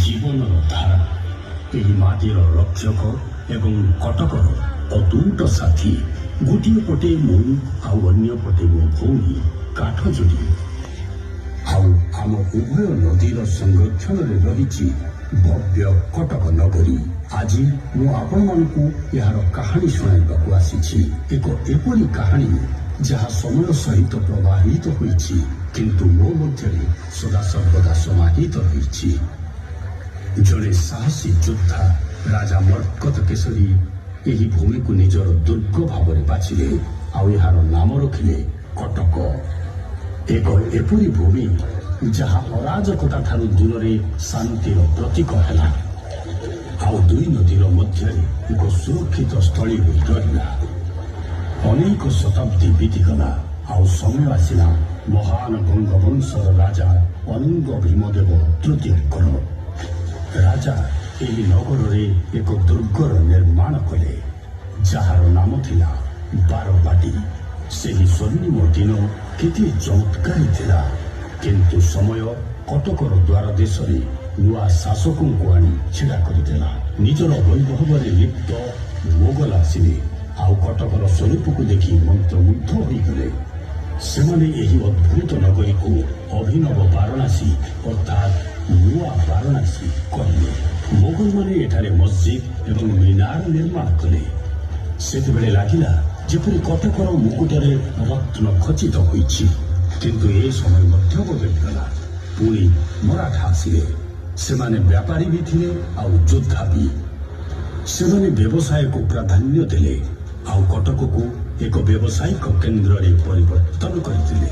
ଜୀବନର ଧାରା ଏହି ମାଟିର ରକ୍ଷକ ଏବଂ କଟକର ଅତୁଟ ସାଥୀ। ଗୋଟିଏ ପଟେ ମୁଁ ଆଉ ଅନ୍ୟ ପଟେ ମୋ ଭଉଣୀ କାଠ ଯୋଡ଼ି। ଆଉ ଆମ ଉଭୟ ନଦୀର ସଂରକ୍ଷଣରେ ରହିଛି ଭବ୍ୟ କଟକ ନଗରୀ। ଆଜି ମୁଁ ଆପଣମାନଙ୍କୁ ଏହାର କାହାଣୀ ଶୁଣାଇବାକୁ ଆସିଛି। ଏକ ଏପରି କାହାଣୀ ଯାହା ସମୟ ସହିତ ପ୍ରବାହିତ ହୋଇଛି, କିନ୍ତୁ ମୋ ମଧ୍ୟରେ ସଦାସର୍ବଦା ସମାହିତ ରହିଛି। ଜଣେ ସାହସୀ ଯୋଦ୍ଧା ରାଜା ମର୍କତ କେଶରୀ ଏହି ଭୂମିକୁ ନିଜର ଦୁର୍ଗ ଭାବରେ ବାଛିଲେ, ଆଉ ଏହାର ନାମ ରଖିଲେ କଟକ। ଏକ ଏପରି ଭୂମି ଯାହା ଅରାଜକତା ଠାରୁ ଦୂରରେ ଶାନ୍ତିର ପ୍ରତୀକ ହେଲା, ଆଉ ଦୁଇ ନଦୀର ମଧ୍ୟରେ ଏକ ସୁରକ୍ଷିତ ସ୍ଥଳୀ ହୋଇ ରହିଲା। ଅନେକ ଶତାବ୍ଦୀ ବିତିଗଲା, ଆଉ ସମୟ ଆସିଲା ମହାନ ଗଙ୍ଗବଂଶର ରାଜା ଅନଙ୍ଗ ଭୀମଦେବ ତୃତୀୟଙ୍କର। ରାଜା ଏହି ନଗରରେ ଏକ ଦୁର୍ଗର ନିର୍ମାଣ କଲେ, ଯାହାର ନାମ ଥିଲା ବାରବାଟୀ। ସେହି ସ୍ୱର୍ଣ୍ଣିମ ଦିନ କେତେ ଚମତ୍କାରୀ ଥିଲା, କିନ୍ତୁ ସମୟ କଟକର ଦ୍ୱାର ଦେଶରେ ନୂଆ ଶାସକଙ୍କୁ ଆଣି ଛିଡ଼ା କରିଦେଲା। ନିଜର ବୈଭବରେ ଲିପ୍ତ ମୋଗଲ ଆସିଲେ, ଆଉ କଟକର ସ୍ୱରୂପକୁ ଦେଖି ମନ୍ତ୍ରମୁଗ୍ଧ ହୋଇଗଲେ। ସେମାନେ ଏହି ଅଦ୍ଭୁତ ନଗରୀକୁ ଅଭିନବ ବାରାଣସୀ ଅର୍ଥାତ୍ ନୂଆ ବାରାଣସୀ କହିଲେ। ମୋଗଲମାନେ ଏଠାରେ ମସଜିଦ୍ ଏବଂ ମିନାର ନିର୍ମାଣ କଲେ। ସେତେବେଳେ ଲାଗିଲା ଯେପରି କଟକର ମୁକୁଟରେ ରତ୍ନ ଖଚିତ ହୋଇଛି, କିନ୍ତୁ ଏ ସମୟ ମଧ୍ୟ ବଦଳିଗଲା। ପୁଣି ମରାଠା ଆସିଲେ। ସେମାନେ ବ୍ୟାପାରୀ ବି ଥିଲେ ଆଉ ଯୋଦ୍ଧା ବି। ସେମାନେ ବ୍ୟବସାୟକୁ ପ୍ରାଧାନ୍ୟ ଦେଲେ, ଆଉ କଟକକୁ ଏକ ବ୍ୟବସାୟିକ କେନ୍ଦ୍ରରେ ପରିବର୍ତ୍ତନ କରିଥିଲେ।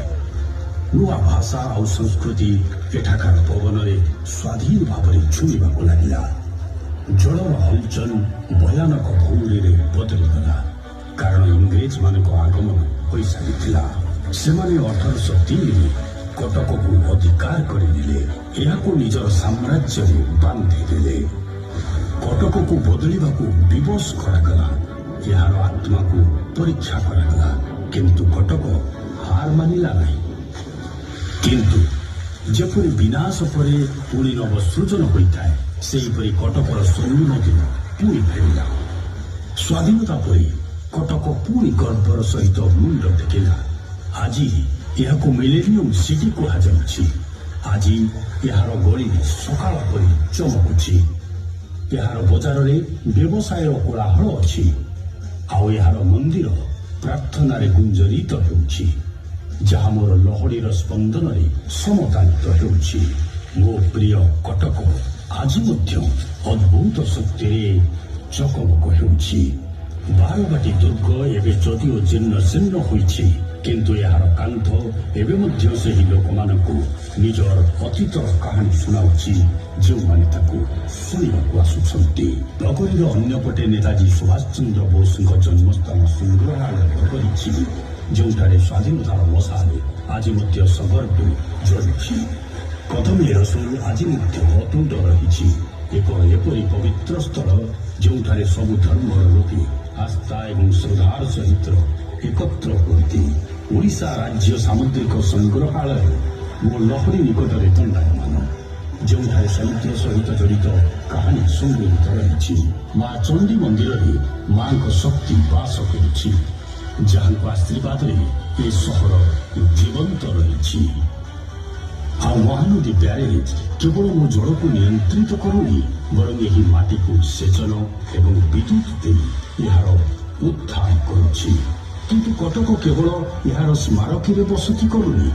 ନୂଆ ଭାଷା ଆଉ ସଂସ୍କୃତି ଏଠାକାର ପବନରେ ସ୍ୱାଧୀନ ଭାବରେ ଛୁଇଁବାକୁ ଲାଗିଲା। ଜଳର ହଲଚଲ ଭୟାନକ ଭଉରୀରେ ବଦଳିଗଲା, କାରଣ ଇଂରେଜମାନଙ୍କ ଆଗମନ ହୋଇସାରିଥିଲା। ସେମାନେ 1803ରେ କଟକକୁ ଅଧିକାର କରିନେଲେ, ଏହାକୁ ନିଜର ସାମ୍ରାଜ୍ୟରେ ବାନ୍ଧିଦେଲେ। କଟକକୁ ବଦଳିବାକୁ ବିବଶ କରାଗଲା, ଏହାର ଆତ୍ମାକୁ ପରୀକ୍ଷା କରାଗଲା, କିନ୍ତୁ କଟକ ହାର ମାନିଲା ନାହିଁ। କିନ୍ତୁ ଯେପରି ବିନାଶ ପରେ ପୁଣି ନବ ସୃଜନ ହୋଇଥାଏ, ସେହିପରି କଟକର ସ୍ୱର୍ଣ୍ଣିମ ଦିନ ପୁଣି ଫେରିଲା। ସ୍ୱାଧୀନତା ପରେ କଟକ ପୁଣି ଗର୍ବର ସହିତ ମୁଣ୍ଡ ଟେକିଲା। ଆଜି ଏହାକୁ ମିଲେନିୟମ ସିଟି କୁହାଯାଉଛି। ଆଜି ଏହାର ଗଳି ସକାଳ ପରି ଚମକୁଛି। ଏହାର ବଜାରରେ ବ୍ୟବସାୟର କୋଳାହଳ ଅଛି, ଆଉ ଏହାର ମନ୍ଦିର ପ୍ରାର୍ଥନାରେ ଗୁଞ୍ଜରିତ ହେଉଛି, ଯାହା ମୋର ଲହଡିର ସ୍ପନ୍ଦନରେ ସମତାଳିତ ହେଉଛି। ମୋ ପ୍ରିୟ କଟକ ଆଜି ମଧ୍ୟ ଅଦ୍ଭୁତ ଶକ୍ତିରେ ଚକମକ ହେଉଛି। ବାରବାଟୀ ଦୁର୍ଗ ଏବେ ଯଦିଓ ଜୀର୍ଣ୍ଣ ଶୀର୍ଣ୍ଣ ହୋଇଛି, କିନ୍ତୁ ଏହାର କାନ୍ଥ ଏବେ ମଧ୍ୟ ସେହି ଲୋକମାନଙ୍କୁ ନିଜର ଅତୀତର କାହାଣୀ ଶୁଣାଉଛି, ଯେଉଁମାନେ ତାକୁ ଶୁଣିବାକୁ ଆସୁଛନ୍ତି। ନଗରୀର ଅନ୍ୟପଟେ ନେତାଜୀ ସୁଭାଷ ଚନ୍ଦ୍ର ବୋଷଙ୍କ ଜନ୍ମସ୍ଥାନ ସଂଗ୍ରହାଳୟ କରିଛି, ଯେଉଁଠାରେ ସ୍ୱାଧୀନତାର ମଶାଲ ଆଜି ମଧ୍ୟ ସଗର୍ବେ ଜଳୁଛି। କଦମୀ ରସୁଲ ଆଜି ମଧ୍ୟ ଅତୁଟ ରହିଛି, ଏକ ଏପରି ପବିତ୍ର ସ୍ଥଳ ଯେଉଁଠାରେ ସବୁ ଧର୍ମର ଲୋକେ ଆସ୍ଥା ଏବଂ ଶ୍ରଦ୍ଧାର ସହିତ ଏକତ୍ର ହୁଅନ୍ତି। ଓଡ଼ିଶା ରାଜ୍ୟ ସାମୁଦ୍ରିକ ସଂଗ୍ରହାଳୟ ମୋ ଲହରୀ ନିକଟରେ ଦଣ୍ଡାୟମାନ, ଯେଉଁଠାରେ ସମୁଦ୍ର ସହିତ ଜଡ଼ିତ କାହାଣୀ ସଂଗୃହୀତ ରହିଛି। ମା ଚଣ୍ଡୀ ମନ୍ଦିରରେ ମାଙ୍କ ଶକ୍ତି ବାସ କରୁଛି, ଯାହାଙ୍କ ଆଶୀର୍ବାଦରେ ଏ ସହର ଜୀବନ୍ତ ରହିଛି। ଆଉ ମହାନଦୀ ବ୍ୟାରେଜ କେବଳ ମୋ ଜଳକୁ ନିୟନ୍ତ୍ରିତ କରୁନି, ବରଂ ଏହି ମାଟିକୁ ସେଚନ ଏବଂ ବିଦ୍ୟୁତ ଦେଇ ଏହାର ଉଦ୍ଧାର କରୁଛି। କିନ୍ତୁ କଟକ କେବଳ ଏହାର ସ୍ମାରକୀରେ ବସତି କରୁନି,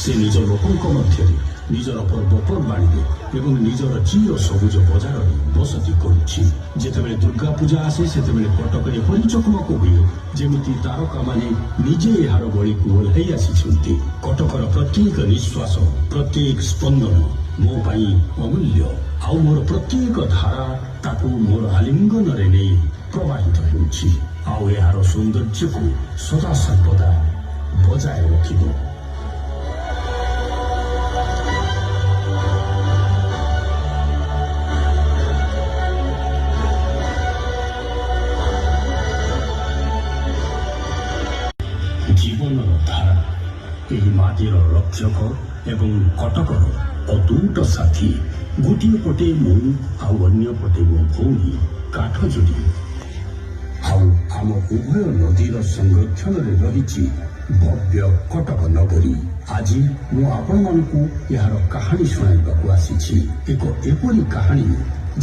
ସେ ନିଜ ଲୋକଙ୍କ ମଧ୍ୟରେ, ନିଜର ପର୍ବପର୍ବାଣୀରେ ଏବଂ ନିଜର ଚିର ସବୁଜ ବଜାରରେ ବସତି କରୁଛି। ଯେତେବେଳେ ଦୁର୍ଗା ପୂଜା ଆସେ, ସେତେବେଳେ କଟକ ଏପରି ଚକମକ ହୁଏ ଯେମିତି ତାରକାମାନେ ନିଜେ ଏହାର ଗଳିକୁ ଓହ୍ଲାଇ ଆସିଛନ୍ତି। କଟକର ପ୍ରତ୍ୟେକ ନିଶ୍ୱାସ, ପ୍ରତ୍ୟେକ ସ୍ପନ୍ଦନ ମୋ ପାଇଁ ଅମୂଲ୍ୟ, ଆଉ ମୋର ପ୍ରତ୍ୟେକ ଧାରା ତାକୁ ମୋର ଆଲିଙ୍ଗନରେ ନେଇ ପ୍ରବାହିତ ହେଉଛି, ଆଉ ଏହାର ସୌନ୍ଦର୍ଯ୍ୟକୁ ସଦାସର୍ବଦା ବଜାୟ ରଖିବ। ଜୀବନର ଧାରା ଏହି ମାଟିର ରକ୍ଷକ ଏବଂ କଟକର ଅତୁଟ ସାଥୀ। ଗୋଟିଏ ପଟେ ମୁଁ ଆଉ ଅନ୍ୟ ପଟେ ମୋ ଭଉଣୀ କାଠଯୋଡ଼ି। ଆଉ ଆମ ଉଭୟ ନଦୀର ସଂରକ୍ଷଣରେ ରହିଛି ଭବ୍ୟ କଟକ ନଗରୀ। ଆଜି ମୁଁ ଆପଣମାନଙ୍କୁ ଏହାର କାହାଣୀ ଶୁଣାଇବାକୁ ଆସିଛି। ଏକ ଏପରି କାହାଣୀ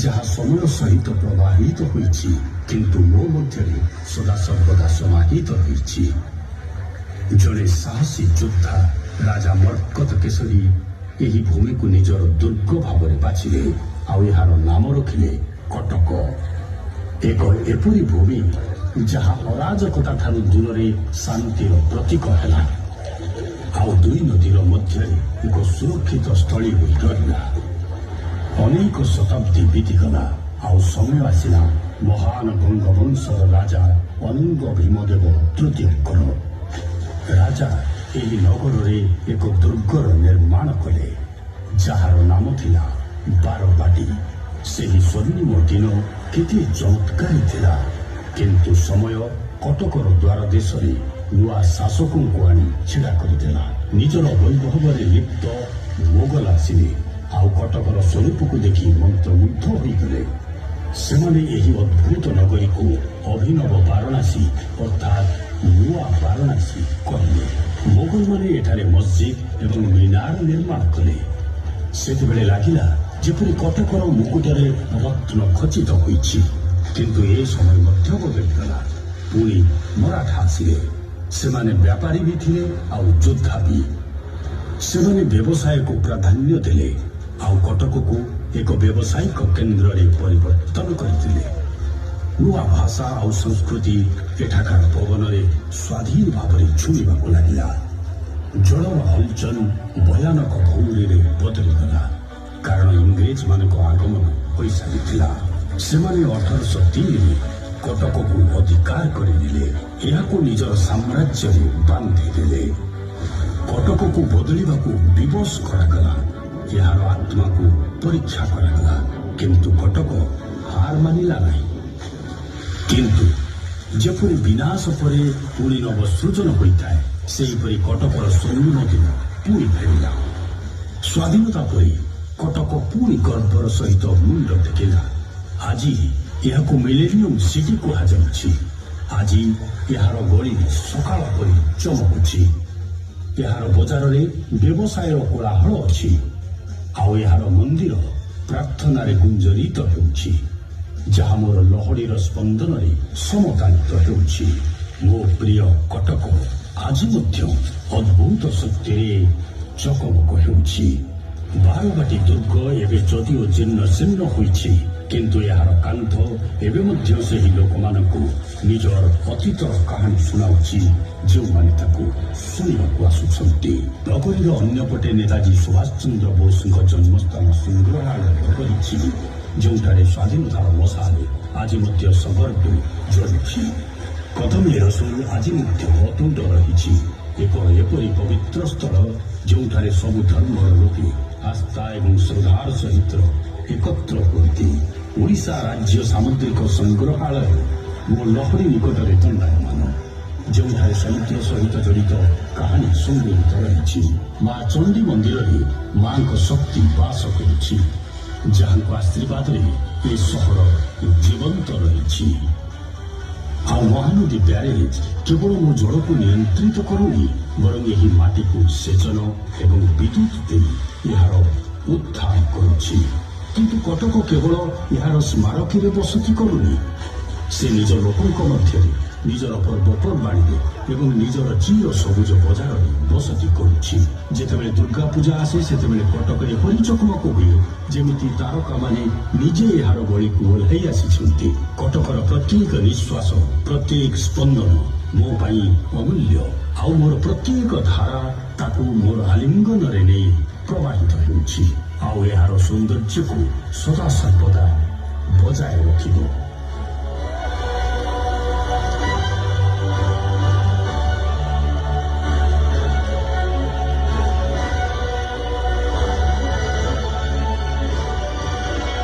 ଯାହା ସମୟ ସହିତ ପ୍ରବାହିତ ହୋଇଛି କିନ୍ତୁ ମୋ ମଧ୍ୟରେ ସଦାସର୍ବଦା ସମାହିତ ରହିଛି। ଜଣେ ସାହସୀ ଯୋଦ୍ଧା ରାଜା ମର୍କତ କେଶରୀ ଏହି ଭୂମିକୁ ନିଜର ଦୁର୍ଗ ଭାବରେ ବାଛିଲେ ଆଉ ଏହାର ନାମ ରଖିଲେ କଟକ। ଏକ ଏପରି ଭୂମି ଯାହା ଅରାଜକତା ଠାରୁ ଦୂରରେ ଶାନ୍ତିର ପ୍ରତୀକ ହେଲା ଆଉ ଦୁଇ ନଦୀର ମଧ୍ୟରେ ଏକ ସୁରକ୍ଷିତ ସ୍ଥଳୀ ହୋଇ ରହିଲା। ଅନେକ ଶତାବ୍ଦୀ ବିତିଗଲା ଆଉ ସମୟ ଆସିଲା ମହାନ ଗଙ୍ଗବଂଶର ରାଜା ଅନଙ୍ଗ ଭୀମଦେବ ତୃତୀୟଙ୍କର। ରାଜା ଏହି ନଗରରେ ଏକ ଦୁର୍ଗର ନିର୍ମାଣ କଲେ ଯାହାର ନାମ ଥିଲା ବାରବାଟୀ। ସେହି ସ୍ୱର୍ଣ୍ଣିମ ଦିନ କେତେ ଚମତ୍କାରୀ ଥିଲା କିନ୍ତୁ ସମୟ କଟକର ଦ୍ୱାର ଦେଶରେ ନୂଆ ଶାସକଙ୍କୁ ଆଣି ଛିଡ଼ା କରିଦେଲା। ନିଜର ବୈଭବରେ ଲିପ୍ତ ମୋଗଲ ଆସିଲେ ଆଉ କଟକର ସ୍ୱରୂପକୁ ଦେଖି ମନ୍ତ୍ରମୁଗ୍ଧ ହୋଇଗଲେ। ସେମାନେ ଏହି ଅଦ୍ଭୁତ ନଗରୀକୁ ଅଭିନବ ବାରାଣସୀ ଅର୍ଥାତ୍ ନୂଆ ବାରାଣସୀ କହିଲେ। ମୋଗଲମାନେ ଏଠାରେ ମସଜିଦ ଏବଂ ମିନାର ନିର୍ମାଣ କଲେ। ସେତେବେଳେ ଲାଗିଲା ଯେପରି କଟକର ମୁକୁଟରେ ରତ୍ନ ଖଚିତ ହୋଇଛି କିନ୍ତୁ ଏ ସମୟ ମଧ୍ୟ ବଦଳିଗଲା। ପୁଣି ମରାଠା ଆସିଲେ। ସେମାନେ ବ୍ୟାପାରୀ ବି ଥିଲେ ଆଉ ଯୋଦ୍ଧା ବି। ସେମାନେ ବ୍ୟବସାୟକୁ ପ୍ରାଧାନ୍ୟ ଦେଲେ ଆଉ କଟକକୁ ଏକ ବ୍ୟବସାୟିକ କେନ୍ଦ୍ରରେ ପରିବର୍ତ୍ତନ କରିଥିଲେ। ନୂଆ ଭାଷା ଆଉ ସଂସ୍କୃତି ଏଠାକାର ପବନରେ ସ୍ୱାଧୀନ ଭାବରେ ଛୁଇଁବାକୁ ଲାଗିଲା। ଜଳର ହଲଚଲ ଭୟାନକ ଭଉରୀରେ ବଦଳିଗଲା କାରଣ ଇଂରେଜମାନଙ୍କ ଆଗମନ ହୋଇସାରିଥିଲା। ସେମାନେ 1803ରେ କଟକକୁ ଅଧିକାର କରିନେଲେ, ଏହାକୁ ନିଜର ସାମ୍ରାଜ୍ୟରେ ବାନ୍ଧିଦେଲେ। କଟକକୁ ବଦଳିବାକୁ ବିବଶ କରାଗଲା, ଏହାର ଆତ୍ମାକୁ ପରୀକ୍ଷା କରାଗଲା କିନ୍ତୁ କଟକ ହାର ମାନିଲା ନାହିଁ। କିନ୍ତୁ ଯେପରି ବିନାଶ ପରେ ପୁଣି ନବ ସୃଜନ ହୋଇଥାଏ ସେହିପରି କଟକର ସ୍ୱର୍ଣ୍ଣିମ ଦିନ ପୁଣି ଫେରିଲା। ସ୍ୱାଧୀନତା ପରେ କଟକ ପୁଣି ଗର୍ବର ସହିତ ମୁଣ୍ଡ ଟେକିଲା। ଆଜି ଏହାକୁ ମିଲେନିୟମ ସିଟି କୁହାଯାଉଛି। ଆଜି ଏହାର ଗଳି ସକାଳ ପରି ଚମକୁଛି। ଏହାର ବଜାରରେ ବ୍ୟବସାୟର କୋଳାହଳ ଅଛି ଆଉ ଏହାର ମନ୍ଦିର ପ୍ରାର୍ଥନାରେ ଗୁଞ୍ଜରିତ ହେଉଛି ଯାହା ମୋର ଲହଡିର ସ୍ପନ୍ଦନରେ ସମତାଳିତ ହେଉଛି। ମୋ ପ୍ରିୟ କଟକ ଆଜି ମଧ୍ୟ ଅଦ୍ଭୁତ ଶକ୍ତିରେ ଚକମକ ହେଉଛି। ବାରବାଟୀ ଦୁର୍ଗ ଏବେ ଯଦିଓ ଜୀର୍ଣ୍ଣ ଶୀର୍ଣ୍ଣ ହୋଇଛି କିନ୍ତୁ ଏହାର କାନ୍ଥ ଏବେ ମଧ୍ୟ ସେହି ଲୋକମାନଙ୍କୁ ନିଜର ଅତୀତର କାହାଣୀ ଶୁଣାଉଛି ଯେଉଁମାନେ ତାକୁ ଶୁଣିବାକୁ ଆସୁଛନ୍ତି। ନଗରୀର ଅନ୍ୟପଟେ ନେତାଜୀ ସୁଭାଷ ଚନ୍ଦ୍ର ବୋଷଙ୍କ ଜନ୍ମସ୍ଥାନ ସଂଗ୍ରହାଳୟ ରହିଛି ଯେଉଁଠାରେ ସ୍ୱାଧୀନତାର ମଶାଲ ଆଜି ମଧ୍ୟ ସଗର୍ଭେ ଜ୍ୱଳୁଛି। କଦମୀ ରସୁଲ ଆଜି ମଧ୍ୟ ଅତୁଟ ରହିଛି, ଏକ ଏପରି ପବିତ୍ର ସ୍ଥଳ ଯେଉଁଠାରେ ସବୁ ଧର୍ମର ଲୋକେ ଆସ୍ଥା ଏବଂ ଶ୍ରଦ୍ଧାର ସହିତ ଏକତ୍ର ହୁଅନ୍ତି। ଓଡ଼ିଶା ରାଜ୍ୟ ସାମୁଦ୍ରିକ ସଂଗ୍ରହାଳୟ ମୋ ଲହରୀ ନିକଟରେ ଦଣ୍ଡାୟମାନ ଯେଉଁଠାରେ ସମୁଦ୍ର ସହିତ ଜଡ଼ିତ କାହାଣୀ ସଂଗଠିତ ରହିଛି। ମା ଚଣ୍ଡୀ ମନ୍ଦିରରେ ମାଙ୍କ ଶକ୍ତି ବାସ କରୁଛି ଯାହାଙ୍କ ଆଶୀର୍ବାଦରେ ଏ ସହର ଜୀବନ୍ତ ରହିଛି। ଆଉ ମହାନଦୀ ବ୍ୟାରେଜ କେବଳ ମୋ ଜଳକୁ ନିୟନ୍ତ୍ରିତ କରୁନି ବରଂ ଏହି ମାଟିକୁ ସେଚନ ଏବଂ ବିଦ୍ୟୁତ ଦେଇ ଏହାର ଉଦ୍ଧାର କରୁଛି। କିନ୍ତୁ କଟକ କେବଳ ଏହାର ସ୍ମାରକୀରେ ବସତି କରୁନି, ସେ ନିଜ ଲୋକଙ୍କ ମଧ୍ୟରେ ନିଜର ପର୍ବପର୍ବାଣୀରେ ଏବଂ ନିଜର ଚିର ସବୁଜ ବଜାରରେ ବସତି କରୁଛି। ଯେତେବେଳେ ଦୁର୍ଗା ପୂଜା ଆସେ ସେତେବେଳେ କଟକରେ ହରିଚକମକ ହୁଏ ଯେମିତି ତାରକାମାନେ ନିଜେ ଏହାର ଗଳିକୁ ଓହ୍ଲାଇ ଆସିଛନ୍ତି। କଟକର ପ୍ରତ୍ୟେକ ନିଶ୍ୱାସ ପ୍ରତ୍ୟେକ ସ୍ପନ୍ଦନ ମୋ ପାଇଁ ଅମୂଲ୍ୟ ଆଉ ମୋର ପ୍ରତ୍ୟେକ ଧାରା ତାକୁ ମୋର ଆଲିଙ୍ଗନରେ ନେଇ ପ୍ରବାହିତ ହେଉଛି ଆଉ ଏହାର ସୌନ୍ଦର୍ଯ୍ୟକୁ ସଦାସର୍ବଦା ବଜାୟ ରଖିବ।